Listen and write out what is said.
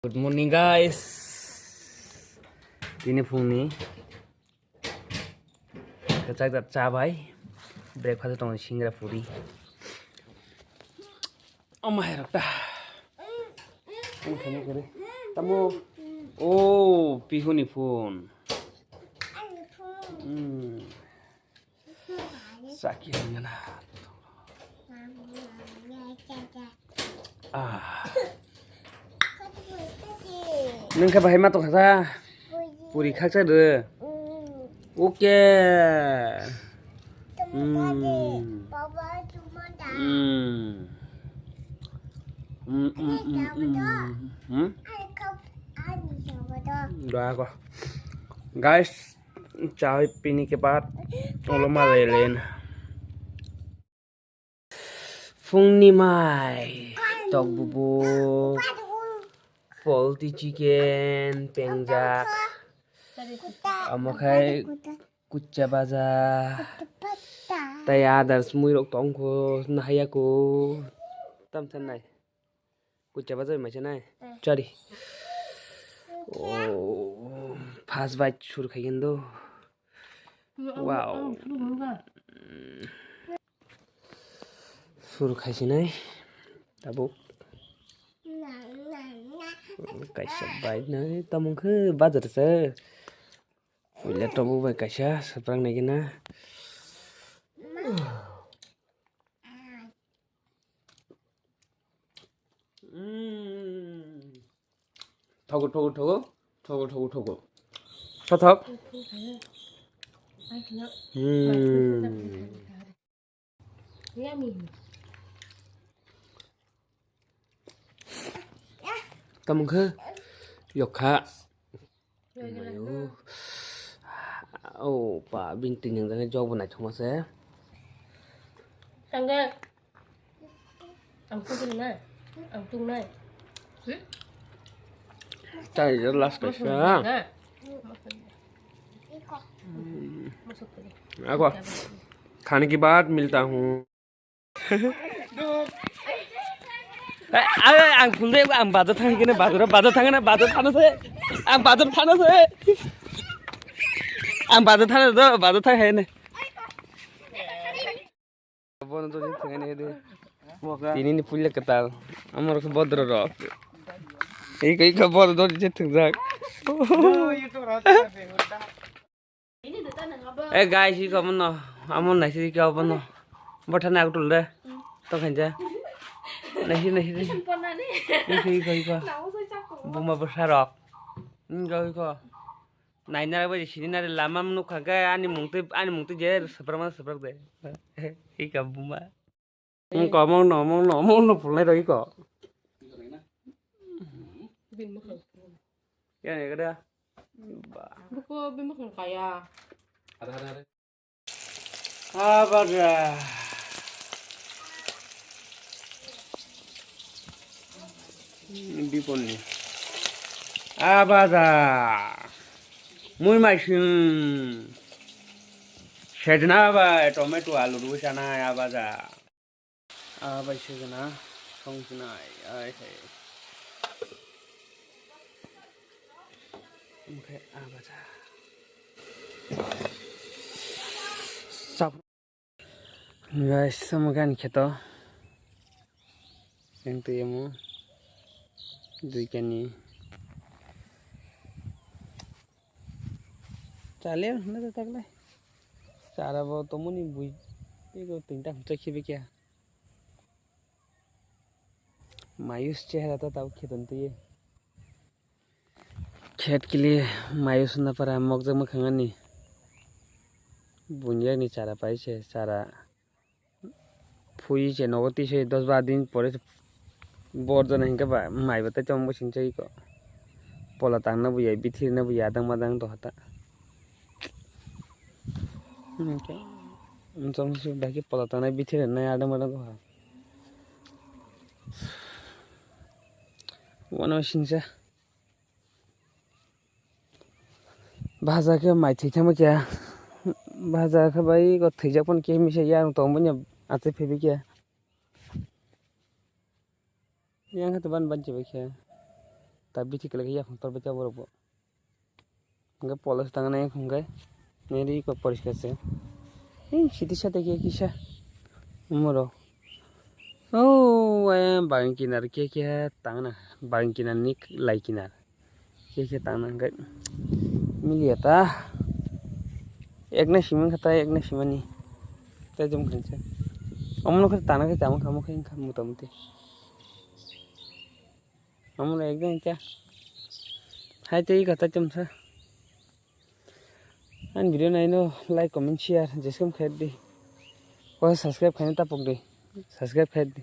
Good morning guys. Ini fungni. Kacang cabai. Breakfast tong singra puri. Oh my god. Ini kere. Tamu. Oh, pihuni phone. Sakit na. Neng kabar hemat tuh kata, puri khắc chắc được, ok, Doa kok, guys, चाय पीने के बाद ओलोमा ले लेना, फुंगनी माई, talk बुबू Faulty chicken, pengjak, amakai kucha baja, tay others muirok tongko nahayako, tam tan nai, kucha baja macam nai, cari, oh, fast bite shuru khayin do, wow, shuru khaisi nai, tabuk. Kaisa baik na tamung ke bazar se wila tobu ba kaisa seprang nagi na thogo thok tamung ke Yokha, oh, Pak Binting yang tadi jawab nak cuma saya. Tangga, angkut mana? Angkut mana? Cari jelas kesana. Aku खाने के बाद मिलता हूँ आं खुलदे आं बाजार थांगोन बाजार थांगोन बाजार थानोसै आं बाजार थानोसै आं बाजार थानो द बाजार थांखायनो बन तो थांगोन हे दिनैनि पुल्ले कताल आमर बद्र र এই খবর দর যে থাক ए गाइस কি কমন ন আমন নাইছি কি কমন ন বঠানে আগুল রে তো খাইজা Nasi buma besar rok, enggak kok. Nah ini apa sih ini ada lama menuk kagak ani mungti jadi seperti deh. Ika buma. Kau mau no pulai lagi kok. Ya nih kada. Buku bimak kaya. Ada. Apa dah? Bipon ni, abaza, muy macam, sedna apa, tomato alu rusana abaza, apa sedna, songkina, ay, okay, abaza, sab, guys, semoga kita, yang tu emu. Duikani chale na to takle sara bo to muni bui ego tinta chakhi be kya मायूस चेहरा था तब खेतन तो ये खेत के लिए मायूस ना पड़ा मौजूद में खांगनी बुनिया नहीं चारा पाई से चारा फुई से नौती से 10-12 दिन पड़े बोर्ड नहीं का माई बता चम बसिन चाहिए को पोला तांग ना बुझाई बिथिर ना बुझा दंग मदंग तो हता चम से बाकी पोला तांग ना बिथिर ना आदंग मदंग तो हा वन बसिन से भाजा के माई थी था क्या भाजा के भाई को थी जापन के मिसे यार तो मुझे आते फिर भी क्या yang itu ban banci bekia tapi ti kala ya phang baca borok bo hingga polos tanganai hingga neri ko poriskar se siti sate ke kisa umuro oh bang kinar ke tangna bang kinar nik lai kinar ke tangna hingga miliata ekna siman kata ekna simani ta jom khanse amno kha tana ke jamon khamo khe kham mutamuti amno ekdin cha hai tei kata chumsa an video nai no like comment share jeskom khair di ko subscribe khane ta pok di subscribe khair di